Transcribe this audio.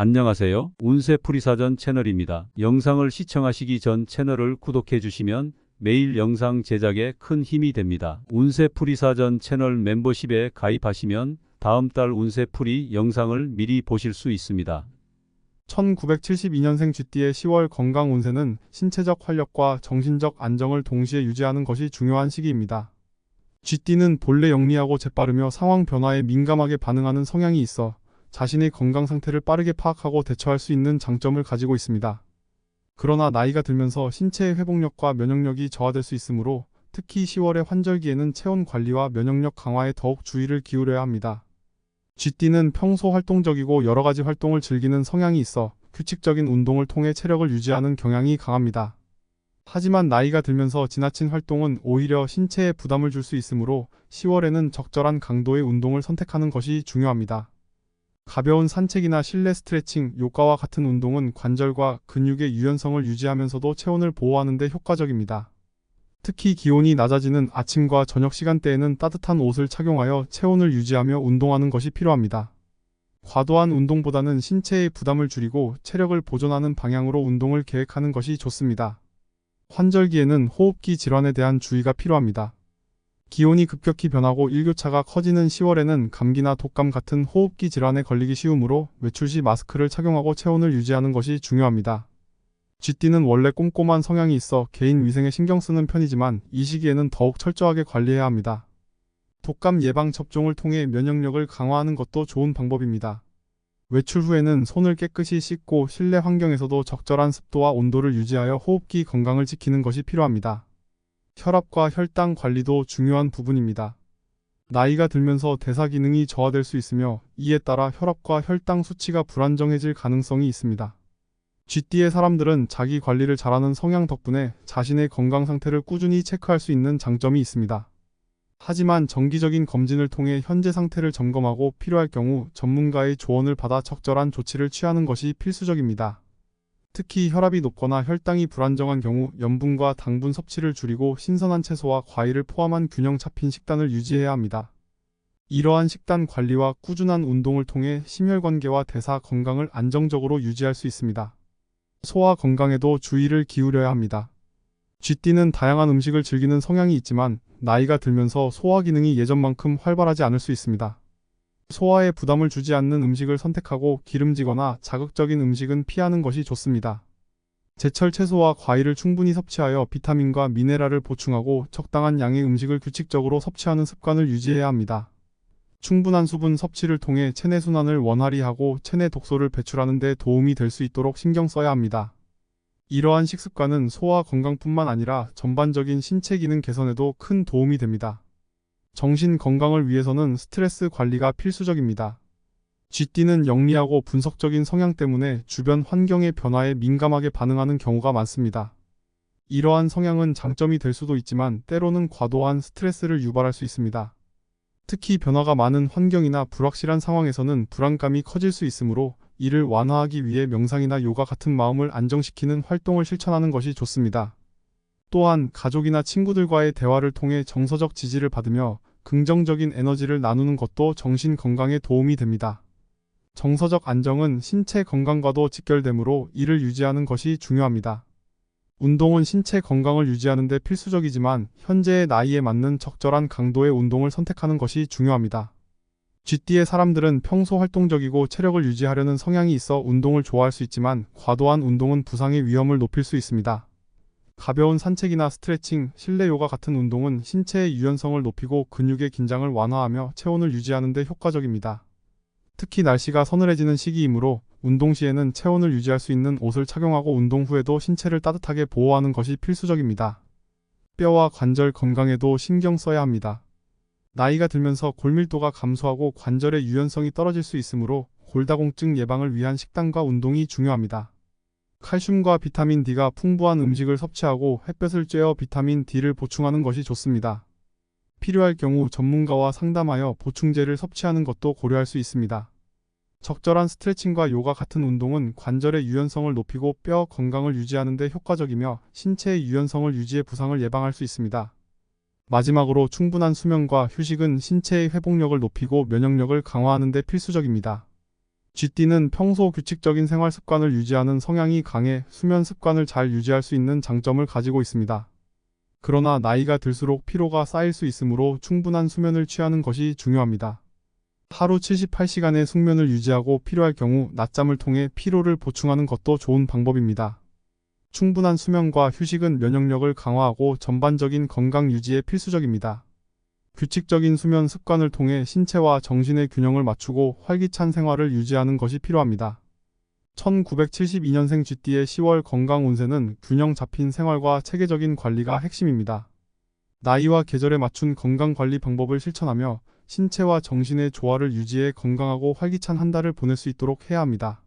안녕하세요. 운세풀이사전 채널입니다. 영상을 시청하시기 전 채널을 구독해 주시면 매일 영상 제작에 큰 힘이 됩니다. 운세풀이사전 채널 멤버십에 가입하시면 다음 달 운세풀이 영상을 미리 보실 수 있습니다. 1972년생 쥐띠의 10월 건강 운세는 신체적 활력과 정신적 안정을 동시에 유지하는 것이 중요한 시기입니다. 쥐띠는 본래 영리하고 재빠르며 상황 변화에 민감하게 반응하는 성향이 있어 자신의 건강 상태를 빠르게 파악하고 대처할 수 있는 장점을 가지고 있습니다. 그러나 나이가 들면서 신체의 회복력과 면역력이 저하될 수 있으므로 특히 10월의 환절기에는 체온 관리와 면역력 강화에 더욱 주의를 기울여야 합니다. 쥐띠는 평소 활동적이고 여러가지 활동을 즐기는 성향이 있어 규칙적인 운동을 통해 체력을 유지하는 경향이 강합니다. 하지만 나이가 들면서 지나친 활동은 오히려 신체에 부담을 줄 수 있으므로 10월에는 적절한 강도의 운동을 선택하는 것이 중요합니다. 가벼운 산책이나 실내 스트레칭, 요가와 같은 운동은 관절과 근육의 유연성을 유지하면서도 체온을 보호하는 데 효과적입니다. 특히 기온이 낮아지는 아침과 저녁 시간대에는 따뜻한 옷을 착용하여 체온을 유지하며 운동하는 것이 필요합니다. 과도한 운동보다는 신체의 부담을 줄이고 체력을 보존하는 방향으로 운동을 계획하는 것이 좋습니다. 환절기에는 호흡기 질환에 대한 주의가 필요합니다. 기온이 급격히 변하고 일교차가 커지는 10월에는 감기나 독감 같은 호흡기 질환에 걸리기 쉬우므로 외출 시 마스크를 착용하고 체온을 유지하는 것이 중요합니다. 쥐띠는 원래 꼼꼼한 성향이 있어 개인 위생에 신경 쓰는 편이지만 이 시기에는 더욱 철저하게 관리해야 합니다. 독감 예방 접종을 통해 면역력을 강화하는 것도 좋은 방법입니다. 외출 후에는 손을 깨끗이 씻고 실내 환경에서도 적절한 습도와 온도를 유지하여 호흡기 건강을 지키는 것이 필요합니다. 혈압과 혈당 관리도 중요한 부분입니다. 나이가 들면서 대사 기능이 저하될 수 있으며 이에 따라 혈압과 혈당 수치가 불안정해질 가능성이 있습니다. 쥐띠의 사람들은 자기 관리를 잘하는 성향 덕분에 자신의 건강 상태를 꾸준히 체크할 수 있는 장점이 있습니다. 하지만 정기적인 검진을 통해 현재 상태를 점검하고 필요할 경우 전문가의 조언을 받아 적절한 조치를 취하는 것이 필수적입니다. 특히 혈압이 높거나 혈당이 불안정한 경우 염분과 당분 섭취를 줄이고 신선한 채소와 과일을 포함한 균형 잡힌 식단을 유지해야 합니다. 이러한 식단 관리와 꾸준한 운동을 통해 심혈관계와 대사 건강을 안정적으로 유지할 수 있습니다. 소화 건강에도 주의를 기울여야 합니다. 쥐띠는 다양한 음식을 즐기는 성향이 있지만 나이가 들면서 소화 기능이 예전만큼 활발하지 않을 수 있습니다. 소화에 부담을 주지 않는 음식을 선택하고 기름지거나 자극적인 음식은 피하는 것이 좋습니다. 제철 채소와 과일을 충분히 섭취하여 비타민과 미네랄을 보충하고 적당한 양의 음식을 규칙적으로 섭취하는 습관을 유지해야 합니다. 충분한 수분 섭취를 통해 체내 순환을 원활히 하고 체내 독소를 배출하는 데 도움이 될 수 있도록 신경 써야 합니다. 이러한 식습관은 소화 건강뿐만 아니라 전반적인 신체 기능 개선에도 큰 도움이 됩니다. 정신 건강을 위해서는 스트레스 관리가 필수적입니다. 쥐띠는 영리하고 분석적인 성향 때문에 주변 환경의 변화에 민감하게 반응하는 경우가 많습니다. 이러한 성향은 장점이 될 수도 있지만 때로는 과도한 스트레스를 유발할 수 있습니다. 특히 변화가 많은 환경이나 불확실한 상황에서는 불안감이 커질 수 있으므로 이를 완화하기 위해 명상이나 요가 같은 마음을 안정시키는 활동을 실천하는 것이 좋습니다. 또한 가족이나 친구들과의 대화를 통해 정서적 지지를 받으며 긍정적인 에너지를 나누는 것도 정신 건강에 도움이 됩니다. 정서적 안정은 신체 건강과도 직결되므로 이를 유지하는 것이 중요합니다. 운동은 신체 건강을 유지하는 데 필수적이지만 현재의 나이에 맞는 적절한 강도의 운동을 선택하는 것이 중요합니다. 쥐띠의 사람들은 평소 활동적이고 체력을 유지하려는 성향이 있어 운동을 좋아할 수 있지만 과도한 운동은 부상의 위험을 높일 수 있습니다. 가벼운 산책이나 스트레칭, 실내 요가 같은 운동은 신체의 유연성을 높이고 근육의 긴장을 완화하며 체온을 유지하는 데 효과적입니다. 특히 날씨가 서늘해지는 시기이므로 운동 시에는 체온을 유지할 수 있는 옷을 착용하고 운동 후에도 신체를 따뜻하게 보호하는 것이 필수적입니다. 뼈와 관절 건강에도 신경 써야 합니다. 나이가 들면서 골밀도가 감소하고 관절의 유연성이 떨어질 수 있으므로 골다공증 예방을 위한 식단과 운동이 중요합니다. 칼슘과 비타민 D가 풍부한 음식을 섭취하고 햇볕을 쬐어 비타민 D를 보충하는 것이 좋습니다. 필요할 경우 전문가와 상담하여 보충제를 섭취하는 것도 고려할 수 있습니다. 적절한 스트레칭과 요가 같은 운동은 관절의 유연성을 높이고 뼈 건강을 유지하는 데 효과적이며 신체의 유연성을 유지해 부상을 예방할 수 있습니다. 마지막으로 충분한 수면과 휴식은 신체의 회복력을 높이고 면역력을 강화하는 데 필수적입니다. 쥐띠는 평소 규칙적인 생활 습관을 유지하는 성향이 강해 수면 습관을 잘 유지할 수 있는 장점을 가지고 있습니다. 그러나 나이가 들수록 피로가 쌓일 수 있으므로 충분한 수면을 취하는 것이 중요합니다. 하루 78시간의 숙면을 유지하고 필요할 경우 낮잠을 통해 피로를 보충하는 것도 좋은 방법입니다. 충분한 수면과 휴식은 면역력을 강화하고 전반적인 건강 유지에 필수적입니다. 규칙적인 수면 습관을 통해 신체와 정신의 균형을 맞추고 활기찬 생활을 유지하는 것이 필요합니다. 1972년생 쥐띠의 10월 건강 운세는 균형 잡힌 생활과 체계적인 관리가 핵심입니다. 나이와 계절에 맞춘 건강 관리 방법을 실천하며 신체와 정신의 조화를 유지해 건강하고 활기찬 한 달을 보낼 수 있도록 해야 합니다.